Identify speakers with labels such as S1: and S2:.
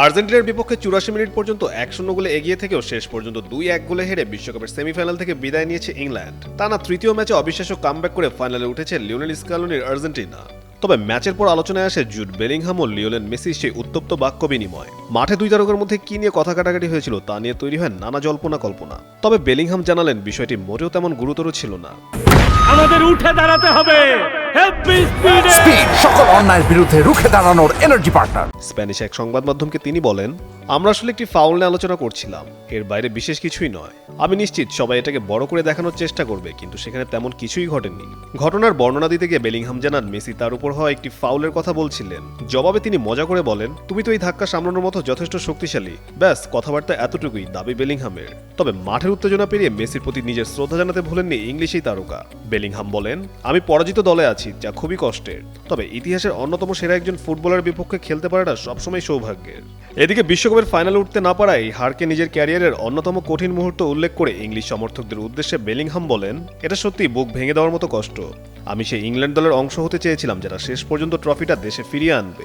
S1: আর্জেন্টিনার বিপক্ষে ৮৪ মিনিট পর্যন্ত ১-০ গোলে এগিয়ে থেকেও শেষ পর্যন্ত ২-১ গোলে হেরে বিশ্বকাপের সেমিফাইনাল থেকে বিদায় নিয়েছে ইংল্যান্ড। টানা তৃতীয় ম্যাচে অবিশ্বাস্য কামব্যাক করে ফাইনালে উঠেছে লিওনেল স্কালোনির আর্জেন্টিনা। তবে ম্যাচের পর আলোচনায় আসে জুড বেলিংহাম ও লিওনেল মেসির সেই উত্তপ্ত বাক্য বিনিময়। মাঠে দুই তারকার মধ্যে কি নিয়ে কথা কাটাকাটি হয়েছিল তা নিয়ে তৈরি হয় নানা জল্পনা কল্পনা। তবে বেলিংহাম জানালেন বিষয়টি মোটেও তেমন গুরুতর ছিল না।
S2: আমাদের উঠে দাঁড়াতে হবে,
S3: স্পিড সকল অন্যায়ের বিরুদ্ধে রুখে দাঁড়ানোর এনার্জি পার্টনার।
S1: স্প্যানিশ এক সংবাদ মাধ্যমকে তিনি বলেন, আমরা আসলে একটি ফাউল নিয়ে আলোচনা করছিলাম, এর বাইরে বিশেষ কিছুই নয়। আমি নিশ্চিত সবাই এটাকে বড় করে দেখানোর চেষ্টা করবে, কিন্তু সেখানে তেমন কিছুই ঘটেনি। ঘটনার বর্ণনা দিতে গিয়ে বেলিংহাম জানান মেসি তার উপর হওয়া একটি ফাউলের কথা বলছিলেন। জবাবে তিনি মজা করে বলেন, তুমি তো এই ধাক্কা সামলানোর মতো যথেষ্ট শক্তিশালী। ব্যাস, কথাবার্তা এতটুকুই দাবি বেলিংহামের। তবে মাঠের উত্তেজনা পেরিয়ে মেসির প্রতি নিজের শ্রদ্ধা জানাতে ভুলেননি ইংলিশেই তারকা। বেলিংহাম বলেন, আমি পরাজিত দলে আছি, যা খুবই কষ্টের। তবে ইতিহাসের অন্যতম সেরা একজন ফুটবলারের বিপক্ষে খেলতে পারাটা সবসময় সৌভাগ্যের। এদিকে বিশ্বকাপের ফাইনালে উঠতে না পারায় হারকে নিজের ক্যারিয়ারের অন্যতম কঠিন মুহূর্ত উল্লেখ করে ইংলিশ সমর্থকদের উদ্দেশ্যে বেলিংহাম বলেন, এটা সত্যি বুক ভেঙে দেওয়ার মতো কষ্ট। আমি সেই ইংল্যান্ড দলের অংশ হতে চেয়েছিলাম যারা শেষ পর্যন্ত ট্রফিটা দেশে ফিরিয়ে আনবে।